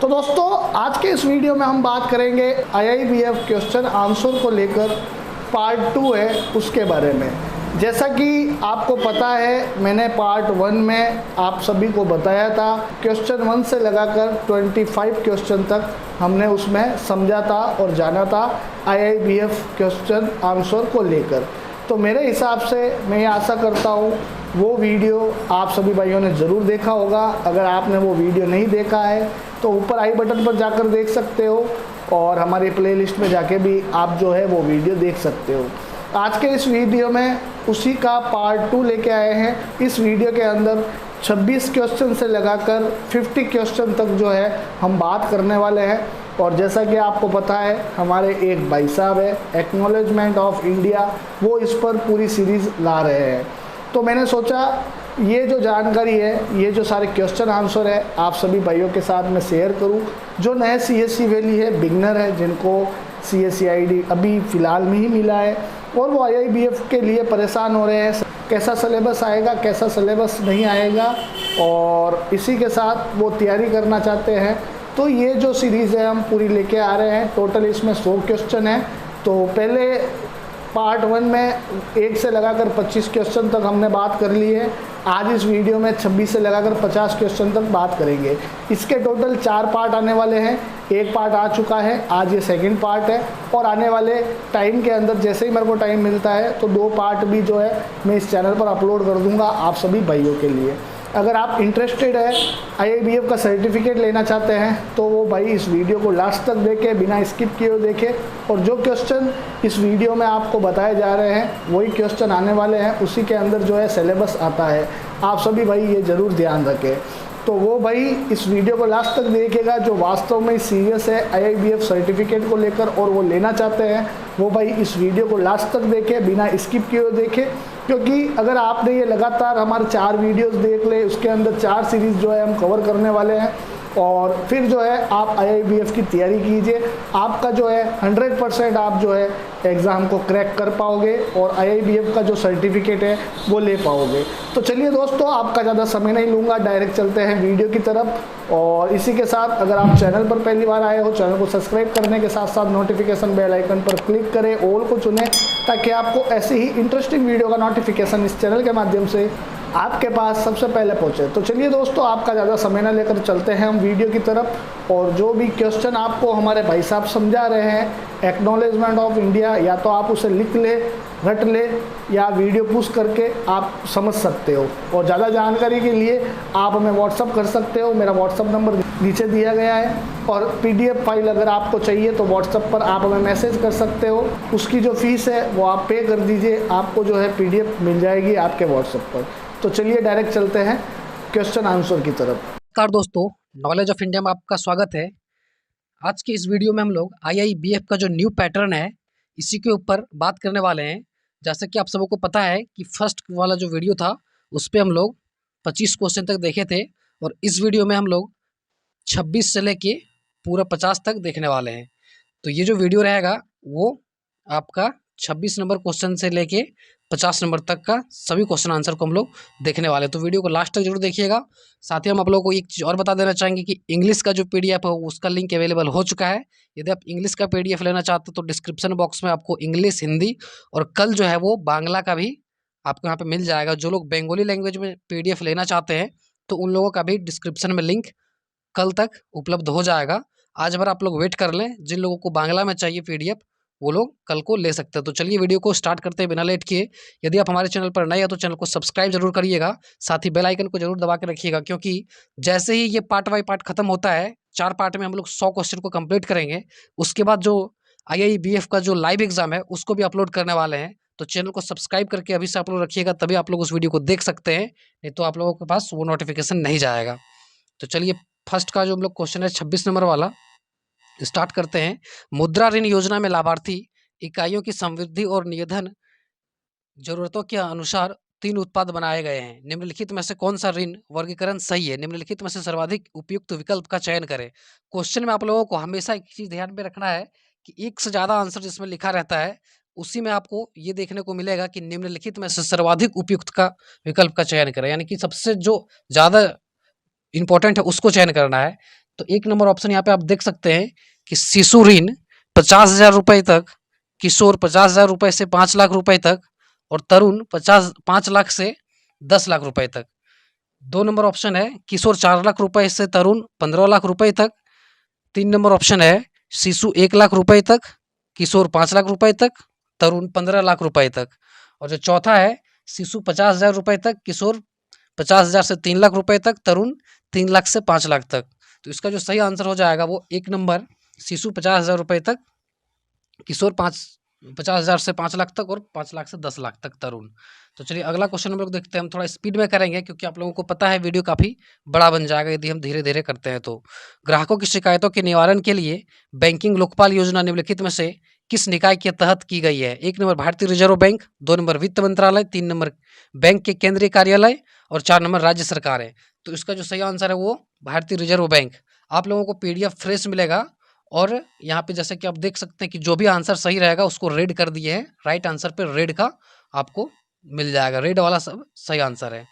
तो दोस्तों आज के इस वीडियो में हम बात करेंगे आईआईबीएफ क्वेश्चन आंसर को लेकर पार्ट 2 है उसके बारे में। जैसा कि आपको पता है मैंने पार्ट 1 में आप सभी को बताया था, क्वेश्चन 1 से लगाकर 25 क्वेश्चन तक हमने उसमें समझा था और जाना था आईआईबीएफ क्वेश्चन आंसर को लेकर। तो मेरे हिसाब से मैं ये आशा करता हूँ वो वीडियो आप सभी भाइयों ने ज़रूर देखा होगा। अगर आपने वो वीडियो नहीं देखा है तो ऊपर आई बटन पर जाकर देख सकते हो और हमारी प्लेलिस्ट में जाके भी आप जो है वो वीडियो देख सकते हो। आज के इस वीडियो में उसी का पार्ट 2 लेके आए हैं। इस वीडियो के अंदर 26 क्वेश्चन से लगाकर 50 क्वेश्चन तक जो है हम बात करने वाले हैं। और जैसा कि आपको पता है हमारे एक भाई साहब है एक्नॉलेजमेंट ऑफ इंडिया, वो इस पर पूरी सीरीज़ ला रहे हैं। तो मैंने सोचा ये जो जानकारी है, ये जो सारे क्वेश्चन आंसर है आप सभी भाइयों के साथ मैं शेयर करूं जो नए सीएससी वैली है, बिगनर है, जिनको सीएससी आईडी अभी फ़िलहाल में ही मिला है और वो आईआईबीएफ के लिए परेशान हो रहे हैं, कैसा सिलेबस आएगा कैसा सिलेबस नहीं आएगा, और इसी के साथ वो तैयारी करना चाहते हैं। तो ये जो सीरीज़ है हम पूरी लेके आ रहे हैं। टोटल इसमें 100 क्वेश्चन है। तो पहले पार्ट 1 में 1 से लगाकर 25 क्वेश्चन तक हमने बात कर ली है। आज इस वीडियो में 26 से लगाकर 50 क्वेश्चन तक बात करेंगे। इसके टोटल 4 पार्ट आने वाले हैं। एक पार्ट आ चुका है, आज ये सेकंड पार्ट है और आने वाले टाइम के अंदर जैसे ही मेरे को टाइम मिलता है तो 2 पार्ट भी जो है मैं इस चैनल पर अपलोड कर दूंगा आप सभी भाइयों के लिए। अगर आप इंटरेस्टेड है आईआईबीएफ का सर्टिफिकेट लेना चाहते हैं तो वो भाई इस वीडियो को लास्ट तक देखें, बिना स्किप किए देखें। और जो क्वेश्चन इस वीडियो में आपको बताए जा रहे हैं वही क्वेश्चन आने वाले हैं, उसी के अंदर जो है सिलेबस आता है। आप सभी भाई ये ज़रूर ध्यान रखें। तो वो भाई इस वीडियो को लास्ट तक देखेगा जो वास्तव में सीरियस है आईआईबीएफ सर्टिफिकेट को लेकर और वो लेना चाहते हैं, वो भाई इस वीडियो को लास्ट तक देखें, बिना स्किप किए देखें। क्योंकि अगर आपने ये लगातार हमारे 4 वीडियोस देख ले, उसके अंदर 4 सीरीज़ जो है हम कवर करने वाले हैं और फिर जो है आप आईआईबीएफ की तैयारी कीजिए। आपका जो है 100% आप जो है एग्ज़ाम को क्रैक कर पाओगे और आईआईबीएफ का जो सर्टिफिकेट है वो ले पाओगे। तो चलिए दोस्तों आपका ज़्यादा समय नहीं लूँगा, डायरेक्ट चलते हैं वीडियो की तरफ। और इसी के साथ अगर आप चैनल पर पहली बार आए हो, चैनल को सब्सक्राइब करने के साथ साथ नोटिफिकेशन बेल आइकन पर क्लिक करें, ऑल को चुनें, ताकि आपको ऐसे ही इंटरेस्टिंग वीडियो का नोटिफिकेशन इस चैनल के माध्यम से आपके पास सबसे पहले पहुंचे। तो चलिए दोस्तों आपका ज़्यादा समय ना लेकर चलते हैं हम वीडियो की तरफ। और जो भी क्वेश्चन आपको हमारे भाई साहब समझा रहे हैं एक्नॉलेजमेंट ऑफ इंडिया, या तो आप उसे लिख ले, रट ले, या वीडियो पुश करके आप समझ सकते हो। और ज़्यादा जानकारी के लिए आप हमें व्हाट्सअप कर सकते हो, मेरा व्हाट्सअप नंबर नीचे दिया गया है। और पीडीएफ फाइल अगर आपको चाहिए तो व्हाट्सअप पर आप हमें मैसेज कर सकते हो, उसकी जो फ़ीस है वो आप पे कर दीजिए, आपको जो है पीडीएफ मिल जाएगी आपके व्हाट्सअप पर। तो चलिए डायरेक्ट चलते हैं क्वेश्चन आंसर की तरफ। नमस्कार दोस्तों, नॉलेज ऑफ इंडिया में आपका स्वागत है। आज की इस वीडियो में हम लोग आईआईबीएफ का जो न्यू पैटर्न है इसी के ऊपर बात करने वाले हैं। जैसे कि आप सबको पता है कि फर्स्ट वाला जो वीडियो था उस पर हम लोग 25 क्वेश्चन तक देखे थे और इस वीडियो में हम लोग 26 से लेके पूरा 50 तक देखने वाले हैं। तो ये जो वीडियो रहेगा वो आपका 26 नंबर क्वेश्चन से लेके 50 नंबर तक का सभी क्वेश्चन आंसर को हम लोग देखने वाले हैं। तो वीडियो को लास्ट तक जरूर देखिएगा। साथ ही हम आप लोगों को एक चीज़ और बता देना चाहेंगे कि इंग्लिश का जो पीडीएफ है उसका लिंक अवेलेबल हो चुका है। यदि आप इंग्लिश का पीडीएफ लेना चाहते हो तो डिस्क्रिप्शन बॉक्स में आपको इंग्लिश, हिंदी और कल जो है वो बांग्ला का भी आपको यहाँ पे मिल जाएगा। जो लोग बंगाली लैंग्वेज में पीडीएफ लेना चाहते हैं तो उन लोगों का भी डिस्क्रिप्शन में लिंक कल तक उपलब्ध हो जाएगा। आज भर आप लोग वेट कर लें, जिन लोगों को बांग्ला में चाहिए पीडीएफ वो लोग कल को ले सकते हैं। तो चलिए वीडियो को स्टार्ट करते हैं बिना लेट किए। यदि आप हमारे चैनल पर नए हैं तो चैनल को सब्सक्राइब जरूर करिएगा, साथ ही बेल आइकन को जरूर दबा के रखिएगा, क्योंकि जैसे ही ये पार्ट बाई पार्ट खत्म होता है, 4 पार्ट में हम लोग 100 क्वेश्चन को कंप्लीट करेंगे। उसके बाद जो आईआईबीएफ का जो लाइव एग्जाम है उसको भी अपलोड करने वाले हैं। तो चैनल को सब्सक्राइब करके अभी से आप लोग रखिएगा, तभी आप लोग उस वीडियो को देख सकते हैं, नहीं तो आप लोगों के पास वो नोटिफिकेशन नहीं जाएगा। तो चलिए फर्स्ट का जो हम लोग क्वेश्चन है 26 नंबर वाला स्टार्ट करते हैं। मुद्रा ऋण योजना में लाभार्थी इकाइयों की समृद्धि और निधन जरूरतों के अनुसार 3 उत्पाद बनाए गए हैं। निम्नलिखित में से कौन सा ऋण वर्गीकरण सही है? निम्नलिखित में से सर्वाधिक उपयुक्त विकल्प का चयन करें। क्वेश्चन में आप लोगों को हमेशा एक चीज ध्यान में रखना है कि एक से ज्यादा आंसर जिसमें लिखा रहता है उसी में आपको ये देखने को मिलेगा कि निम्नलिखित में से सर्वाधिक उपयुक्त का विकल्प का चयन करें, यानी कि सबसे जो ज्यादा इंपॉर्टेंट है उसको चयन करना है। तो 1 नंबर ऑप्शन यहाँ पे आप देख सकते हैं कि शिशु ऋण 50,000 रुपये तक, किशोर 50,000 रुपये से 5 लाख रुपए तक और तरुण 5 लाख से 10 लाख रुपए तक। 2 नंबर ऑप्शन है किशोर 4 लाख रुपए से तरुण 15 लाख रुपए तक। 3 नंबर ऑप्शन है शिशु 1 लाख रुपए तक, किशोर 5 लाख रुपए तक, तरुण 15 लाख रुपए तक। और जो चौथा है शिशु 50,000 रुपये तक, किशोर 50,000 से 3 लाख रुपए तक, तरुण 3 लाख से 5 लाख तक। तो इसका जो सही आंसर हो जाएगा वो 1 नंबर शिशु 50,000 रुपये तक, किशोर 50,000 से 5 लाख तक और 5 लाख से 10 लाख तक तरुण। तो चलिए अगला क्वेश्चन हम लोग देखते हैं। हम थोड़ा स्पीड में करेंगे क्योंकि आप लोगों को पता है वीडियो काफ़ी बड़ा बन जाएगा यदि हम धीरे धीरे करते हैं तो। ग्राहकों की शिकायतों के निवारण के लिए बैंकिंग लोकपाल योजना निम्नलिखित में से किस निकाय के तहत की गई है? 1 नंबर भारतीय रिजर्व बैंक, 2 नंबर वित्त मंत्रालय, 3 नंबर बैंक के केंद्रीय कार्यालय और 4 नंबर राज्य सरकार है। तो इसका जो सही आंसर है वो भारतीय रिजर्व बैंक। आप लोगों को PDF फ्रेश मिलेगा और यहाँ पे जैसे कि आप देख सकते हैं कि जो भी आंसर सही रहेगा उसको रेड कर दिए हैं, राइट आंसर पे रेड का आपको मिल जाएगा, रेड वाला सब सही आंसर है।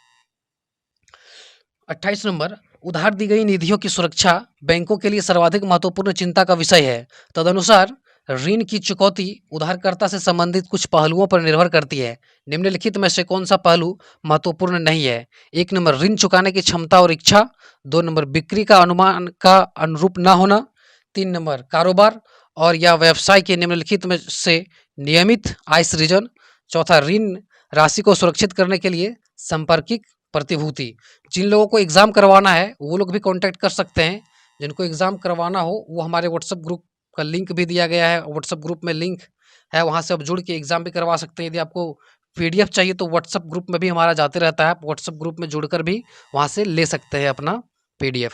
28 नंबर उधार दी गई निधियों की सुरक्षा बैंकों के लिए सर्वाधिक महत्वपूर्ण चिंता का विषय है। तदनुसार ऋण की चुकौती उधारकर्ता से संबंधित कुछ पहलुओं पर निर्भर करती है। निम्नलिखित में से कौन सा पहलू महत्वपूर्ण नहीं है? 1 नंबर ऋण चुकाने की क्षमता और इच्छा, 2 नंबर बिक्री का अनुमान का अनुरूप न होना, 3 नंबर कारोबार और या व्यवसाय के निम्नलिखित में से नियमित आय सृजन, चौथा ऋण राशि को सुरक्षित करने के लिए संपर्कित प्रतिभूति। जिन लोगों को एग्ज़ाम करवाना है वो लोग भी कांटेक्ट कर सकते हैं। जिनको एग्ज़ाम करवाना हो वो हमारे व्हाट्सएप ग्रुप का लिंक भी दिया गया है, व्हाट्सएप ग्रुप में लिंक है, वहाँ से आप जुड़ के एग्ज़ाम भी करवा सकते हैं। यदि आपको PDF चाहिए तो व्हाट्सएप ग्रुप में भी हमारा जाते रहता है, आप व्हाट्सएप ग्रुप में जुड़कर भी वहाँ से ले सकते हैं अपना PDF।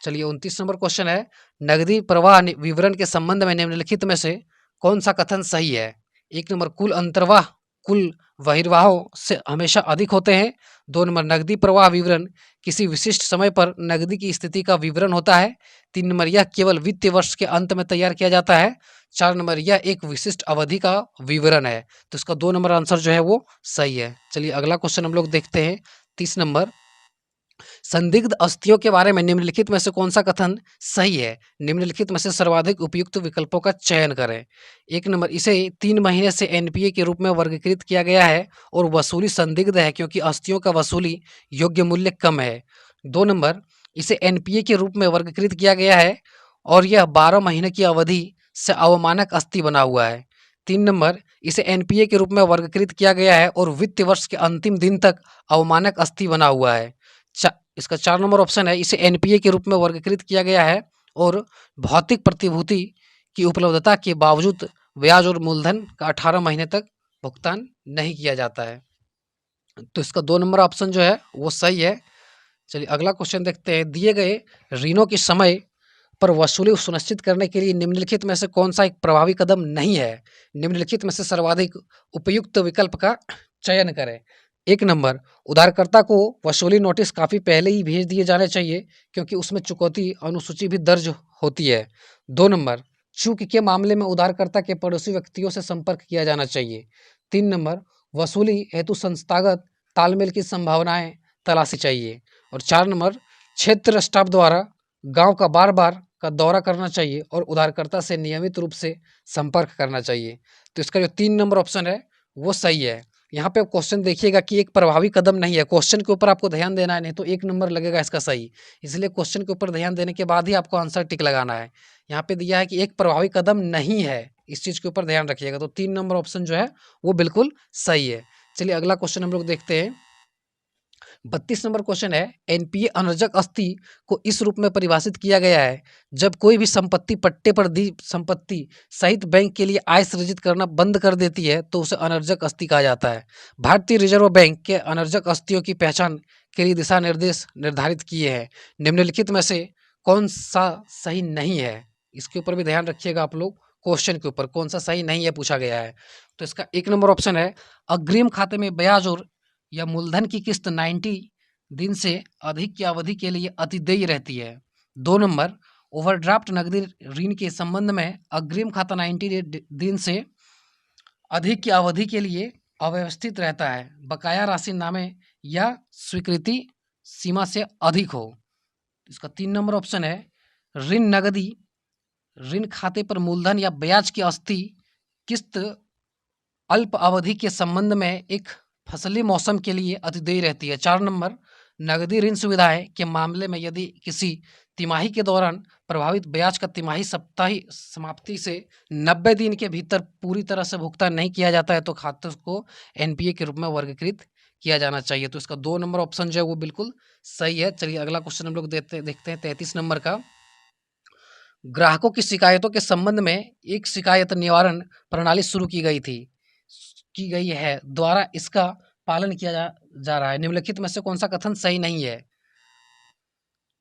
चलिए 29 नंबर क्वेश्चन है, नकदी प्रवाह विवरण के संबंध में निम्नलिखित में से कौन सा कथन सही है? 1 नंबर कुल अंतर्वाह कुल बहिर्वाहों से हमेशा अधिक होते हैं, 2 नंबर नकदी प्रवाह विवरण किसी विशिष्ट समय पर नकदी की स्थिति का विवरण होता है, 3 नंबर यह केवल वित्तीय वर्ष के अंत में तैयार किया जाता है, 4 नंबर यह एक विशिष्ट अवधि का विवरण है। तो इसका 2 नंबर आंसर जो है वो सही है। चलिए अगला क्वेश्चन हम लोग देखते हैं। 30 नंबर संदिग्ध अस्थियों के बारे में निम्नलिखित में से कौन सा कथन सही है? निम्नलिखित में से सर्वाधिक उपयुक्त विकल्पों का चयन करें। 1 नंबर इसे 3 महीने से NPA के रूप में वर्गीकृत किया गया है और वसूली संदिग्ध है क्योंकि अस्थियों का वसूली योग्य मूल्य कम है। 2 नंबर इसे NPA के रूप में वर्गीकृत किया गया है और यह 12 महीने की अवधि से अवमानक अस्थि बना हुआ है। 3 नंबर इसे NPA के रूप में वर्गीकृत किया गया है और वित्तीय वर्ष के अंतिम दिन तक अवमानक अस्थि बना हुआ है। इसका 4 नंबर ऑप्शन है इसे NPA के रूप में वर्गीकृत किया गया है और भौतिक प्रतिभूति की उपलब्धता के बावजूद ब्याज और मूलधन का 18 महीने तक भुगतान नहीं किया जाता है। तो इसका 2 नंबर ऑप्शन जो है वो सही है। चलिए अगला क्वेश्चन देखते हैं। दिए गए ऋणों की समय पर वसूली सुनिश्चित करने के लिए निम्नलिखित में से कौन सा एक प्रभावी कदम नहीं है? निम्नलिखित में से सर्वाधिक उपयुक्त विकल्प का चयन करें। 1 नंबर उधारकर्ता को वसूली नोटिस काफ़ी पहले ही भेज दिए जाने चाहिए क्योंकि उसमें चुकौती अनुसूची भी दर्ज होती है। 2 नंबर चूक के मामले में उधारकर्ता के पड़ोसी व्यक्तियों से संपर्क किया जाना चाहिए। 3 नंबर वसूली हेतु संस्थागत तालमेल की संभावनाएं तलाशी चाहिए। और 4 नंबर क्षेत्र स्टाफ द्वारा गांव का बार बार का दौरा करना चाहिए और उधारकर्ता से नियमित रूप से संपर्क करना चाहिए। तो इसका जो 3 नंबर ऑप्शन है वो सही है। यहाँ पे क्वेश्चन देखिएगा कि एक प्रभावी कदम नहीं है, क्वेश्चन के ऊपर आपको ध्यान देना है, नहीं तो 1 नंबर लगेगा इसका सही। इसलिए क्वेश्चन के ऊपर ध्यान देने के बाद ही आपको आंसर टिक लगाना है। यहाँ पे दिया है कि एक प्रभावी कदम नहीं है, इस चीज़ के ऊपर ध्यान रखिएगा। तो 3 नंबर ऑप्शन जो है वो बिल्कुल सही है। चलिए अगला क्वेश्चन हम लोग देखते हैं। 32 नंबर क्वेश्चन है, NPA अनर्जक अस्थि को इस रूप में परिभाषित किया गया है, जब कोई भी संपत्ति पट्टे पर दी संपत्ति सहित बैंक के लिए आय सृजित करना बंद कर देती है तो उसे अनर्जक अस्थि कहा जाता है। भारतीय रिजर्व बैंक के अनर्जक अस्थियों की पहचान के लिए दिशा निर्देश निर्धारित किए हैं। निम्नलिखित में से कौन सा सही नहीं है? इसके ऊपर भी ध्यान रखिएगा आप लोग, क्वेश्चन के ऊपर कौन सा सही नहीं है पूछा गया है। तो इसका 1 नंबर ऑप्शन है अग्रिम खाते में ब्याज और या मूलधन की किस्त 90 दिन से अधिक की अवधि के लिए अतिदेय रहती है। 2 नंबर ओवरड्राफ्ट नकदी ऋण के संबंध में अग्रिम खाता 90 दिन से अधिक की अवधि के लिए अव्यवस्थित रहता है, बकाया राशि नामे या स्वीकृति सीमा से अधिक हो। इसका 3 नंबर ऑप्शन है ऋण नगदी, ऋण खाते पर मूलधन या ब्याज की अस्थि किस्त अल्प अवधि के संबंध में एक फसली मौसम के लिए अतिदेय रहती है। 4 नंबर, नगदी ऋण सुविधाएं के मामले में यदि किसी तिमाही के दौरान प्रभावित ब्याज का तिमाही सप्ताही समाप्ति से 90 दिन के भीतर पूरी तरह से भुगतान नहीं किया जाता है तो खाते को एनपीए के रूप में वर्गीकृत किया जाना चाहिए। तो इसका 2 नंबर ऑप्शन जो है वो बिल्कुल सही है। चलिए अगला क्वेश्चन हम लोग देखते हैं 33 नंबर का। ग्राहकों की शिकायतों के संबंध में एक शिकायत निवारण प्रणाली शुरू की गई है द्वारा इसका पालन किया जा रहा है। निम्नलिखित में से कौन सा कथन सही नहीं है?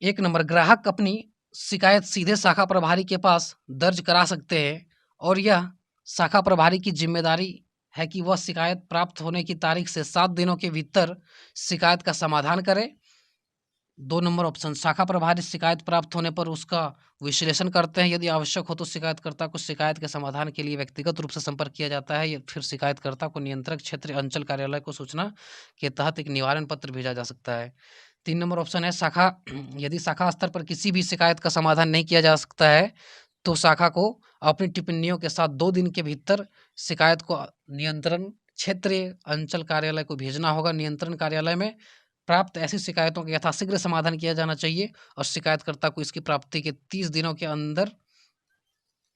1 नंबर, ग्राहक अपनी शिकायत सीधे शाखा प्रभारी के पास दर्ज करा सकते हैं और यह शाखा प्रभारी की जिम्मेदारी है कि वह शिकायत प्राप्त होने की तारीख से 7 दिनों के भीतर शिकायत का समाधान करे। 2 नंबर ऑप्शन, शाखा प्रभारी शिकायत प्राप्त होने पर उसका विश्लेषण करते हैं, यदि आवश्यक हो तो शिकायतकर्ता को शिकायत के समाधान के लिए व्यक्तिगत रूप से संपर्क किया जाता है या फिर शिकायतकर्ता को नियंत्रक क्षेत्र अंचल कार्यालय को सूचना के तहत एक निवारण पत्र भेजा जा सकता है। 3 नंबर ऑप्शन है शाखा, यदि शाखा स्तर पर किसी भी शिकायत का समाधान नहीं किया जा सकता है तो शाखा को अपनी टिप्पणियों के साथ 2 दिन के भीतर शिकायत को नियंत्रण क्षेत्रीय अंचल कार्यालय को भेजना होगा। नियंत्रण कार्यालय में प्राप्त ऐसी शिकायतों का यथाशीघ्र समाधान किया जाना चाहिए और शिकायतकर्ता को इसकी प्राप्ति के 30 दिनों के अंदर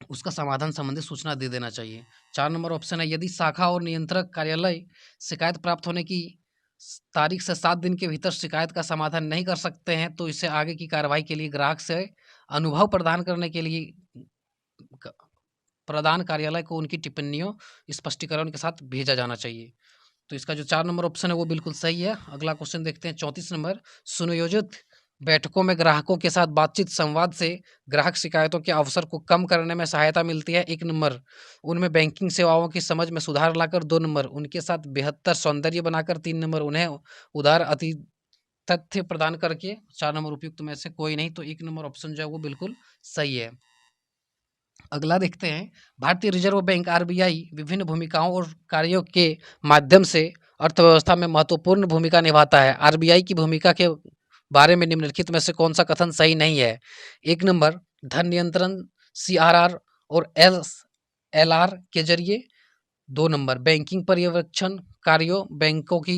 उसका समाधान संबंधी सूचना दे देना चाहिए। 4 नंबर ऑप्शन है, यदि शाखा और नियंत्रक कार्यालय शिकायत प्राप्त होने की तारीख से 7 दिन के भीतर शिकायत का समाधान नहीं कर सकते हैं तो इसे आगे की कार्रवाई के लिए ग्राहक से अनुभव प्रदान करने के लिए प्रदान कार्यालय को उनकी टिप्पणियों स्पष्टीकरण के साथ भेजा जाना चाहिए। तो इसका जो 4 नंबर ऑप्शन है वो बिल्कुल सही है। अगला क्वेश्चन देखते हैं 34 नंबर, सुनियोजित बैठकों में ग्राहकों के साथ बातचीत संवाद से ग्राहक शिकायतों के अवसर को कम करने में सहायता मिलती है। 1 नंबर, उनमें बैंकिंग सेवाओं की समझ में सुधार लाकर। 2 नंबर, उनके साथ बेहतर सौंदर्य बनाकर। 3 नंबर, उन्हें उदार अति तथ्य प्रदान करके। 4 नंबर उपयुक्त में से कोई नहीं, तो 1 नंबर ऑप्शन जो है वो बिल्कुल सही है। अगला देखते हैं, भारतीय रिजर्व बैंक आरबीआई विभिन्न भूमिकाओं और कार्यों के माध्यम से अर्थव्यवस्था में महत्वपूर्ण भूमिका निभाता है। आरबीआई की भूमिका के बारे में निम्नलिखित में से कौन सा कथन सही नहीं है? 1 नंबर, धन नियंत्रण सीआरआर और एसएलआर के जरिए। 2 नंबर, बैंकिंग पर्यवेक्षण कार्यों, बैंकों की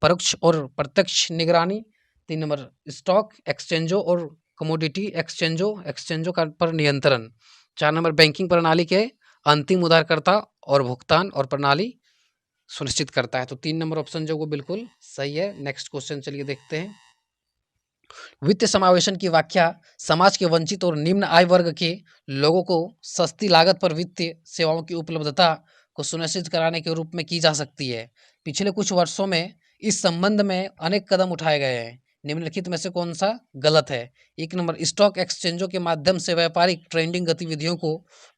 परोक्ष और प्रत्यक्ष निगरानी। 3 नंबर, स्टॉक एक्सचेंजों और कमोडिटी एक्सचेंजों का पर नियंत्रण। 4 नंबर, बैंकिंग प्रणाली के अंतिम उधारकर्ता और भुगतान और प्रणाली सुनिश्चित करता है। तो 3 नंबर ऑप्शन जो वो बिल्कुल सही है। नेक्स्ट क्वेश्चन चलिए देखते हैं। वित्त समावेशन की व्याख्या समाज के वंचित और निम्न आय वर्ग के लोगों को सस्ती लागत पर वित्तीय सेवाओं की उपलब्धता को सुनिश्चित कराने के रूप में की जा सकती है। पिछले कुछ वर्षों में इस संबंध में अनेक कदम उठाए गए हैं। निम्नलिखित में से कौन सा गलत है? 1 नंबर, स्टॉक एक्सचेंजों के माध्यम से व्यापारिक ट्रेडिंग गतिविधियों को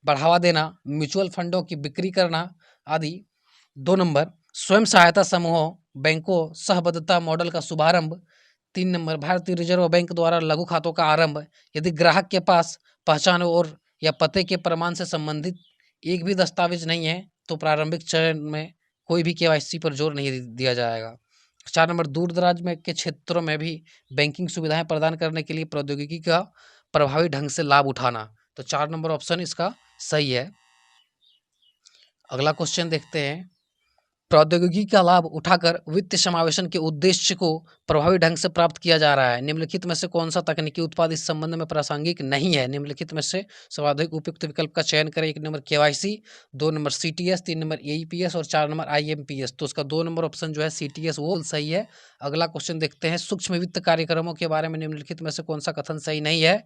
बढ़ावा देना, म्यूचुअल फंडों की बिक्री करना आदि। 2 नंबर, स्वयं सहायता समूहों, बैंकों सहबद्धता मॉडल का शुभारंभ। 3 नंबर, भारतीय रिजर्व बैंक द्वारा लघु खातों का आरंभ। यदि ग्राहक के पास पहचान और या पते के प्रमाण से संबंधित एक भी दस्तावेज नहीं है तो प्रारंभिक चरण में कोई भी केवाईसी पर जोर नहीं दिया जाएगा। 4 नंबर, दूर दराज में के क्षेत्रों में भी बैंकिंग सुविधाएं प्रदान करने के लिए प्रौद्योगिकी का प्रभावी ढंग से लाभ उठाना। तो 4 नंबर ऑप्शन इसका सही है। अगला क्वेश्चन देखते हैं, प्रौद्योगिकी का लाभ उठाकर वित्त समावेशन के उद्देश्य को प्रभावी ढंग से प्राप्त किया जा रहा है। निम्नलिखित में से कौन सा तकनीकी उत्पाद इस संबंध में प्रासंगिक नहीं है? निम्नलिखित में से सर्वाधिक उपयुक्त विकल्प का चयन करें। 1 number KYC, 2 number CTS, 3 number AEPS और 4 नंबर आईएमपीएस। तो उसका 2 नंबर ऑप्शन जो है सीटीएस वो सही है। अगला क्वेश्चन देखते हैं, सूक्ष्म वित्त कार्यक्रमों के बारे में निम्नलिखित में से कौन सा कथन सही नहीं है?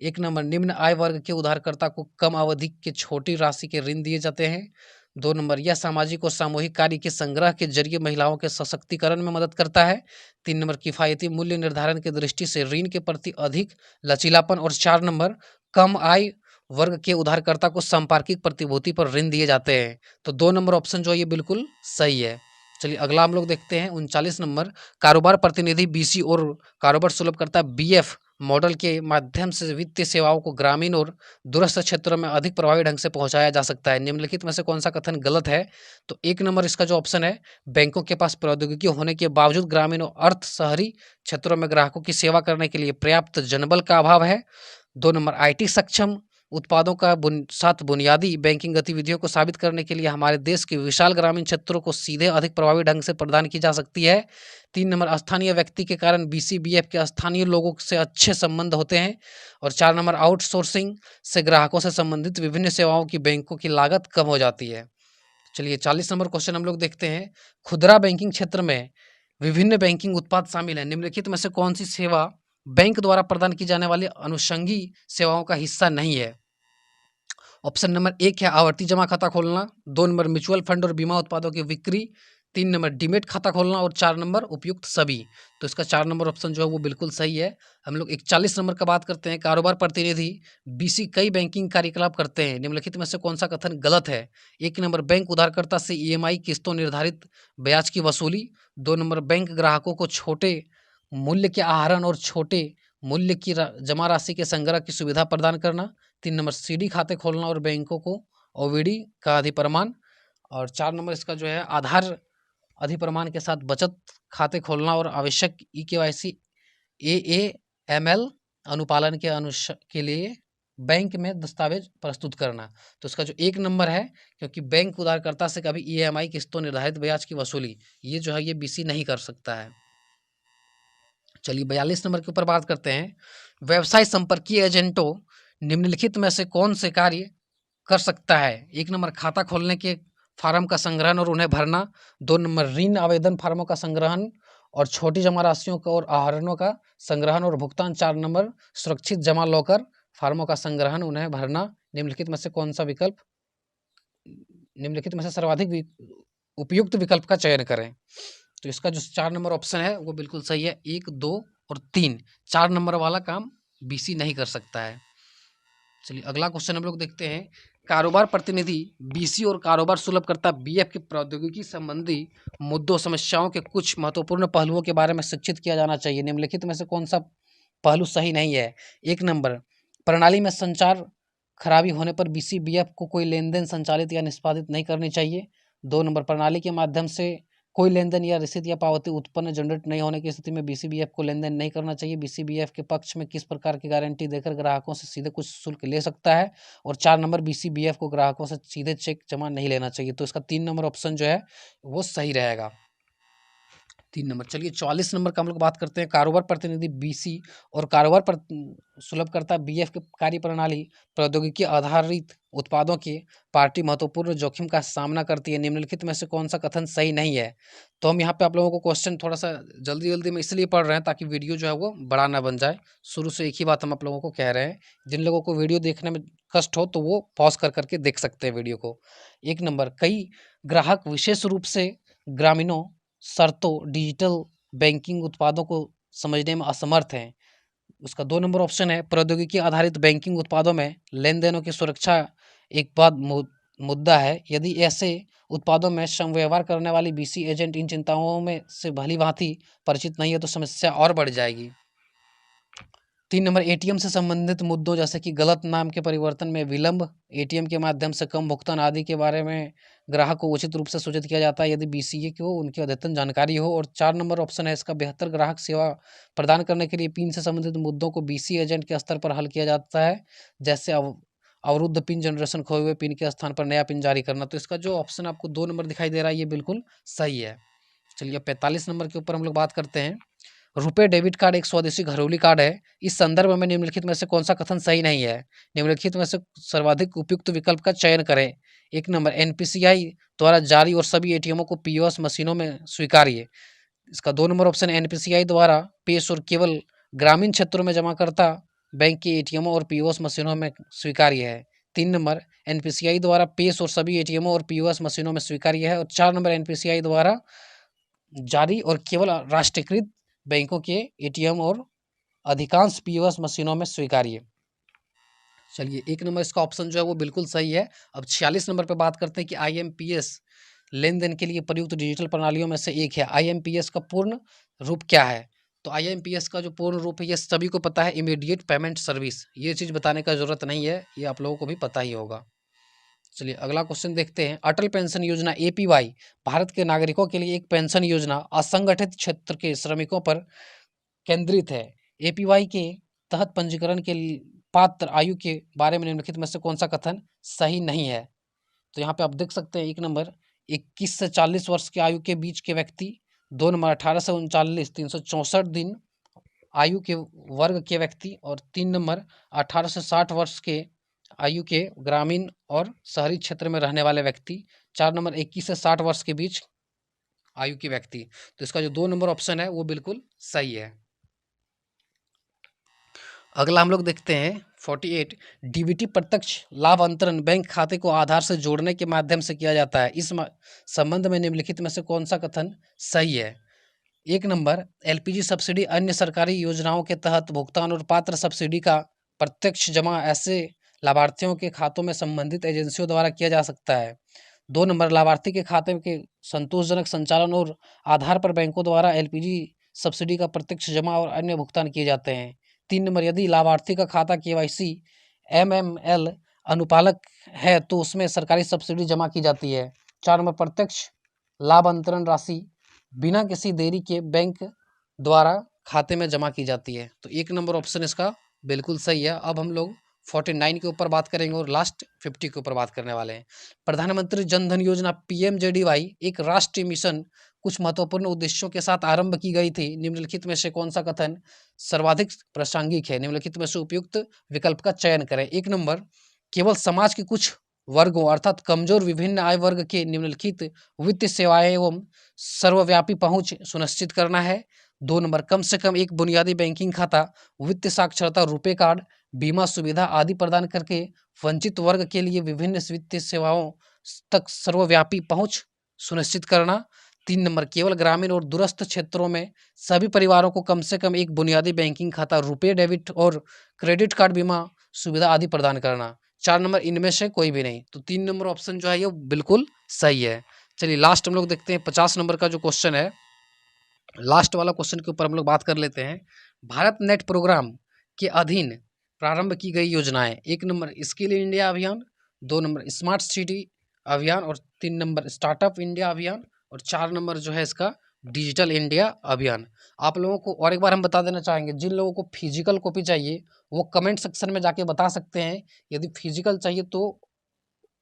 1 नंबर, निम्न आय वर्ग के उधारकर्ता को कम अवधि के छोटी राशि के ऋण दिए जाते हैं। 2 नंबर, यह सामाजिक और सामूहिक कार्य के संग्रह के जरिए महिलाओं के सशक्तिकरण में मदद करता है। 3 नंबर, किफायती मूल्य निर्धारण की दृष्टि से ऋण के प्रति अधिक लचीलापन। और 4 नंबर, कम आय वर्ग के उधारकर्ता को संपार्श्विक प्रतिभूति पर ऋण दिए जाते हैं। तो 2 नंबर ऑप्शन जो है ये बिल्कुल सही है। चलिए अगला हम लोग देखते हैं 39 नंबर, कारोबार प्रतिनिधि बीसी और कारोबार सुलभकर्ता बीएफ मॉडल के माध्यम से वित्तीय सेवाओं को ग्रामीण और दूरस्थ क्षेत्रों में अधिक प्रभावी ढंग से पहुंचाया जा सकता है। निम्नलिखित में से कौन सा कथन गलत है? तो 1 नंबर इसका जो ऑप्शन है, बैंकों के पास प्रौद्योगिकी होने के बावजूद ग्रामीण और अर्ध शहरी क्षेत्रों में ग्राहकों की सेवा करने के लिए पर्याप्त जनबल का अभाव है। 2 नंबर आईटी सक्षम उत्पादों का साथ बुनियादी बैंकिंग गतिविधियों को साबित करने के लिए हमारे देश के विशाल ग्रामीण क्षेत्रों को सीधे अधिक प्रभावी ढंग से प्रदान की जा सकती है। 3 नंबर स्थानीय व्यक्ति के कारण बीसीबीएफ के स्थानीय लोगों से अच्छे संबंध होते हैं। और 4 नंबर आउटसोर्सिंग से ग्राहकों से संबंधित विभिन्न सेवाओं की बैंकों की लागत कम हो जाती है। चलिए 40 नंबर क्वेश्चन हम लोग देखते हैं। खुदरा बैंकिंग क्षेत्र में विभिन्न बैंकिंग उत्पाद शामिल हैं, निम्नलिखित में से कौन सी सेवा बैंक द्वारा प्रदान की जाने वाली अनुषंगी सेवाओं का हिस्सा नहीं है? ऑप्शन नंबर 1 है आवर्ती जमा खाता खोलना, 2 नंबर म्यूचुअल फंड और बीमा उत्पादों की बिक्री, 3 नंबर डीमेट खाता खोलना और 4 नंबर उपयुक्त सभी। तो इसका 4 नंबर ऑप्शन जो है वो बिल्कुल सही है। हम लोग 41 नंबर का बात करते हैं। कारोबार प्रतिनिधि बीसी कई बैंकिंग कार्यकलाप करते हैं, निम्नलिखित में से कौन सा कथन गलत है? 1 नंबर बैंक उधारकर्ता से ईएमआई किस्तों निर्धारित ब्याज की वसूली, 2 नंबर बैंक ग्राहकों को छोटे मूल्य के आहरण और छोटे मूल्य की जमा राशि के संग्रह की सुविधा प्रदान करना, 3 नंबर सीडी खाते खोलना और बैंकों को ओवीडी का अधिप्रमाण, और 4 नंबर इसका जो है आधार अधिप्रमाण के साथ बचत खाते खोलना और आवश्यक ईकेवाईसी एएएमएल अनुपालन के लिए बैंक में दस्तावेज प्रस्तुत करना। तो इसका जो 1 नंबर है, क्योंकि बैंक उधारकर्ता से कभी ईएमआई किस्तों निर्धारित ब्याज की वसूली ये जो है ये बीसी नहीं कर सकता है। चलिए 42 नंबर के ऊपर बात करते हैं। व्यवसाय संपर्कीय एजेंटों निम्नलिखित में से कौन से कार्य कर सकता है? 1 नंबर खाता खोलने के फार्म का संग्रहण और उन्हें भरना, 2 नंबर ऋण आवेदन फार्मों का संग्रहण और छोटी जमा राशियों का और आहरणों का संग्रहण और भुगतान, 4 नंबर सुरक्षित जमा लॉकर फार्मों का संग्रहण उन्हें भरना। निम्नलिखित में से कौन सा विकल्प निम्नलिखित में से सर्वाधिक उपयुक्त विकल्प का चयन करें? तो इसका जो 4 नंबर ऑप्शन है वो बिल्कुल सही है। 1, 2 और 3 4 नंबर वाला काम बीसी नहीं कर सकता है। चलिए अगला क्वेश्चन हम लोग देखते हैं। कारोबार प्रतिनिधि बीसी और कारोबार सुलभकर्ता बीएफ के प्रौद्योगिकी संबंधी मुद्दों समस्याओं के कुछ महत्वपूर्ण पहलुओं के बारे में शिक्षित किया जाना चाहिए, निम्नलिखित में से कौन सा पहलू सही नहीं है? 1 नंबर प्रणाली में संचार खराबी होने पर बीसीबीएफ को कोई लेन देन संचालित या निष्पादित नहीं करनी चाहिए। 2 नंबर प्रणाली के माध्यम से कोई लेन देन या रसीद या पावती उत्पन्न जनरेट नहीं होने की स्थिति में बीसीबीएफ को लेन देन नहीं करना चाहिए। बीसीबीएफ के पक्ष में किस प्रकार की गारंटी देकर ग्राहकों से सीधे कुछ शुल्क ले सकता है? और 4 नंबर बीसीबीएफ को ग्राहकों से सीधे चेक जमा नहीं लेना चाहिए। तो इसका 3 नंबर ऑप्शन जो है वो सही रहेगा। 3 नंबर। चलिए 44 नंबर का हम लोग बात करते हैं। कारोबार प्रतिनिधि बीसी और कारोबार सुलभकर्ता बीएफ की कार्य प्रणाली प्रौद्योगिकी आधारित उत्पादों की पार्टी महत्वपूर्ण जोखिम का सामना करती है, निम्नलिखित में से कौन सा कथन सही नहीं है? तो हम यहाँ पे आप लोगों को क्वेश्चन थोड़ा सा जल्दी में इसलिए पढ़ रहे हैं ताकि वीडियो जो है वो बड़ा ना बन जाए। शुरू से एक ही बात हम आप लोगों को कह रहे हैं। जिन लोगों को वीडियो देखने में कष्ट हो तो वो पॉज कर करके देख सकते हैं वीडियो को। 1 नंबर कई ग्राहक विशेष रूप से ग्रामीणों शर्तों डिजिटल बैंकिंग उत्पादों को समझने में असमर्थ हैं। उसका 2 नंबर ऑप्शन है प्रौद्योगिकी आधारित बैंकिंग उत्पादों में लेन देनों की सुरक्षा एक बात मुद्दा है। यदि ऐसे उत्पादों में समव्यवहार करने वाली बीसी एजेंट इन चिंताओं में से भली भांति परिचित नहीं है तो समस्या और बढ़ जाएगी। 3 नंबर एटीएम से संबंधित मुद्दों जैसे कि गलत नाम के परिवर्तन में विलंब, एटीएम के माध्यम से कम भुगतान आदि के बारे में ग्राहक को उचित रूप से सूचित किया जाता है यदि बीसीए को उनकी अद्यतन जानकारी हो। और 4 नंबर ऑप्शन है इसका बेहतर ग्राहक सेवा प्रदान करने के लिए पिन से संबंधित मुद्दों को बीसी एजेंट के स्तर पर हल किया जाता है, जैसे अवरुद्ध पिन जनरेशन, खोए हुए पिन के स्थान पर नया पिन जारी करना। तो इसका जो ऑप्शन आपको 2 नंबर दिखाई दे रहा है ये बिल्कुल सही है। चलिए 45 नंबर के ऊपर हम लोग बात करते हैं। रुपए डेबिट कार्ड एक स्वदेशी घरेलू कार्ड है। इस संदर्भ में निम्नलिखित में से कौन सा कथन सही नहीं है? निम्नलिखित में से सर्वाधिक उपयुक्त विकल्प का चयन करें। 1 नंबर एनपीसीआई द्वारा जारी और सभी एटीएमों को पीओएस मशीनों में स्वीकार्य। इसका 2 नंबर ऑप्शन एनपीसीआई द्वारा पेश और केवल ग्रामीण क्षेत्रों में जमाकर्ता बैंक के एटीएमों और पीओएस मशीनों में स्वीकार्य है। 3 नंबर एनपीसीआई द्वारा पेश और सभी एटीएमों और पीओएस मशीनों में स्वीकार्य है। और 4 नंबर एनपीसीआई द्वारा जारी और केवल राष्ट्रीयकृत बैंकों के एटीएम और अधिकांश पीओएस मशीनों में स्वीकार्य। चलिए 1 नंबर इसका ऑप्शन जो है वो बिल्कुल सही है। अब 46 नंबर पे बात करते हैं कि आईएमपीएस लेन देन के लिए प्रयुक्त डिजिटल प्रणालियों में से एक है। आईएमपीएस का पूर्ण रूप क्या है? तो आईएमपीएस का जो पूर्ण रूप है ये सभी को पता है, इमीडिएट पेमेंट सर्विस। ये चीज़ बताने का जरूरत नहीं है, ये आप लोगों को भी पता ही होगा। चलिए अगला क्वेश्चन देखते हैं। अटल पेंशन योजना एपीवाई भारत के नागरिकों के लिए एक पेंशन योजना असंगठित क्षेत्र के श्रमिकों पर केंद्रित है। एपीवाई के तहत पंजीकरण पात्र आयु के बारे में निम्नलिखित में से कौन सा कथन सही नहीं है? तो यहाँ पे आप देख सकते हैं 1 नंबर 21 से 40 वर्ष की आयु के बीच के व्यक्ति, 2 नंबर 18 से 39 364 दिन आयु के वर्ग के व्यक्ति, और 3 नंबर 18 से 60 वर्ष के आयु के ग्रामीण और शहरी क्षेत्र में रहने वाले व्यक्ति, 4 नंबर 21 से 60 वर्ष के बीच आयु के व्यक्ति। तो इसका जो 2 नंबर ऑप्शन है वो बिल्कुल सही है। अगला हम लोग देखते हैं 48, डीबीटी प्रत्यक्ष लाभ अंतरण बैंक खाते को आधार से जोड़ने के माध्यम से किया जाता है। इस संबंध में निम्नलिखित में से कौन सा कथन सही है? 1 नंबर एलपीजी सब्सिडी अन्य सरकारी योजनाओं के तहत भुगतान और पात्र सब्सिडी का प्रत्यक्ष जमा ऐसे लाभार्थियों के खातों में संबंधित एजेंसियों द्वारा किया जा सकता है। 2 नंबर लाभार्थी के खाते के संतोषजनक संचालन और आधार पर बैंकों द्वारा एलपीजी सब्सिडी का प्रत्यक्ष जमा और अन्य भुगतान किए जाते हैं। 3 नंबर यदि लाभार्थी का खाता केवाईसी एमएमएल अनुपालक है तो उसमें सरकारी सब्सिडी जमा की जाती है। 4 नंबर प्रत्यक्ष लाभ अंतरण राशि बिना किसी देरी के बैंक द्वारा खाते में जमा की जाती है। तो 1 नंबर ऑप्शन इसका बिल्कुल सही है। अब हम लोग 49 के ऊपर बात करेंगे और लास्ट 50 के ऊपर बात करने वाले हैं। प्रधानमंत्री जन धन योजना PMJDY एक राष्ट्रीय मिशन कुछ महत्वपूर्ण उद्देश्यों के साथ आरंभ की गई थी। निम्नलिखित में से कौन सा कथन सर्वाधिक प्रासंगिक है? निम्नलिखित में से उपयुक्त विकल्प का चयन करें। 1 नंबर केवल समाज के कुछ वर्गों अर्थात कमजोर विभिन्न आय वर्ग के निम्नलिखित वित्तीय सेवाएं एवं सर्वव्यापी पहुंच सुनिश्चित करना है। 2 नंबर कम से कम एक बुनियादी बैंकिंग खाता, वित्तीय साक्षरता, रुपे कार्ड, बीमा सुविधा आदि प्रदान करके वंचित वर्ग के लिए विभिन्न वित्तीय सेवाओं तक सर्वव्यापी पहुंच सुनिश्चित करना। 3 नंबर केवल ग्रामीण और दूरस्थ क्षेत्रों में सभी परिवारों को कम से कम एक बुनियादी बैंकिंग खाता, रुपे डेबिट और क्रेडिट कार्ड, बीमा सुविधा आदि प्रदान करना। 4 नंबर इनमें से कोई भी नहीं। तो 3 नंबर ऑप्शन जो है ये बिल्कुल सही है। चलिए लास्ट हम लोग देखते हैं 50 नंबर का जो क्वेश्चन है। लास्ट वाला क्वेश्चन के ऊपर हम लोग बात कर लेते हैं। भारत नेट प्रोग्राम के अधीन प्रारंभ की गई योजनाएं। 1 नंबर स्किल इंडिया अभियान, 2 नंबर स्मार्ट सिटी अभियान, और 3 नंबर स्टार्टअप इंडिया अभियान, और 4 नंबर जो है इसका डिजिटल इंडिया अभियान। आप लोगों को और एक बार हम बता देना चाहेंगे, जिन लोगों को फिजिकल कॉपी चाहिए वो कमेंट सेक्शन में जाके बता सकते हैं। यदि फिजिकल चाहिए तो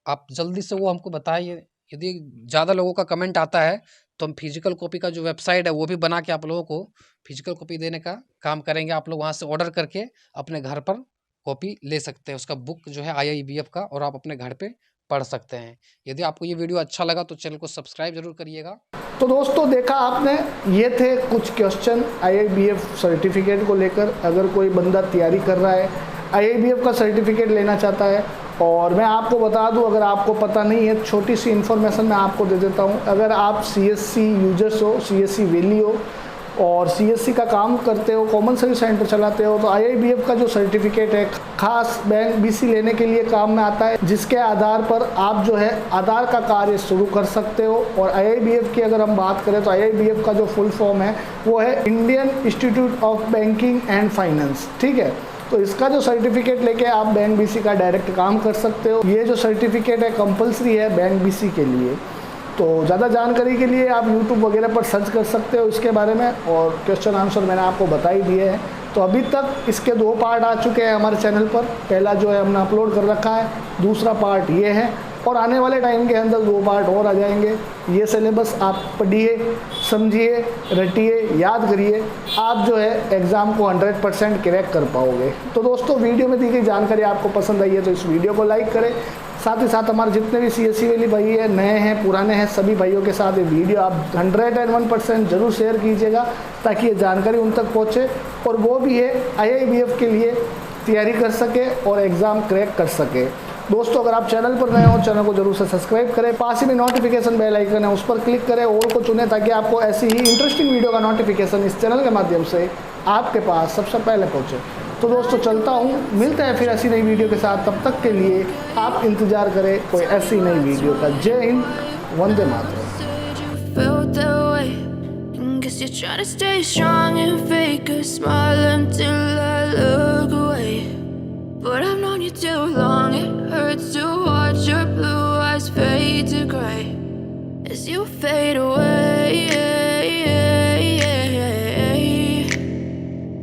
आप जल्दी से वो हमको बताइए। यदि ज़्यादा लोगों का कमेंट आता है तो हम फिजिकल कॉपी का जो वेबसाइट है वो भी बना के आप लोगों को फिजिकल कॉपी देने का काम करेंगे। आप लोग वहाँ से ऑर्डर करके अपने घर पर कॉपी ले सकते हैं, उसका बुक जो है IIBF का, और आप अपने घर पे पढ़ सकते हैं। यदि आपको ये वीडियो अच्छा लगा तो चैनल को सब्सक्राइब जरूर करिएगा। तो दोस्तों देखा आपने, ये थे कुछ क्वेश्चन IIBF सर्टिफिकेट को लेकर। अगर कोई बंदा तैयारी कर रहा है, IIBF का सर्टिफिकेट लेना चाहता है, और मैं आपको बता दूं, अगर आपको पता नहीं है, छोटी सी इन्फॉर्मेशन मैं आपको दे देता हूं। अगर आप CSC यूजर्स हो, CSC वैली हो और CSC का काम करते हो, कॉमन सर्विस सेंटर चलाते हो, तो IIBF का जो सर्टिफिकेट है खास बैंक BC लेने के लिए काम में आता है, जिसके आधार पर आप जो है आधार का कार्य शुरू कर सकते हो। और IIBF की अगर हम बात करें तो IIBF का जो फुल फॉर्म है वो है Indian institute of banking and finance, ठीक है। तो इसका जो सर्टिफिकेट लेके आप बैंक BC का डायरेक्ट काम कर सकते हो। ये जो सर्टिफिकेट है कंपलसरी है बैंक BC के लिए। तो ज़्यादा जानकारी के लिए आप YouTube वगैरह पर सर्च कर सकते हो इसके बारे में, और क्वेश्चन आंसर मैंने आपको बता ही दिए हैं। तो अभी तक इसके 2 पार्ट आ चुके हैं हमारे चैनल पर। पहला जो है हमने अपलोड कर रखा है, दूसरा पार्ट ये है, और आने वाले टाइम के अंदर 2 पार्ट और आ जाएंगे। ये सिलेबस आप पढ़िए, समझिए, रटिए, याद करिए, आप जो है एग्ज़ाम को 100% क्रैक कर पाओगे। तो दोस्तों वीडियो में दी गई जानकारी आपको पसंद आई है तो इस वीडियो को लाइक करें। साथ ही साथ हमारे जितने भी CSC वाली भाई है, नए हैं पुराने हैं, सभी भाइयों के साथ ये वीडियो आप 101% ज़रूर शेयर कीजिएगा, ताकि ये जानकारी उन तक पहुँचे और वो भी है IIBF के लिए तैयारी कर सके और एग्ज़ाम क्रैक कर सके। दोस्तों अगर आप चैनल पर नए हो, चैनल को जरूर से सब्सक्राइब करें, पास ही में नोटिफिकेशन बेल आइकन है उस पर क्लिक करें, ऑल को चुनें, ताकि आपको ऐसी ही इंटरेस्टिंग वीडियो का नोटिफिकेशन इस चैनल के माध्यम से आपके पास सबसे पहले पहुंचे। तो दोस्तों चलता हूँ, मिलते हैं फिर ऐसी नई वीडियो के साथ। तब तक के लिए आप इंतज़ार करें कोई ऐसी नई वीडियो का। जय Hind, Vande Mataram. But I've known you too long, it hurts to watch your blue eyes fade to gray as you fade away.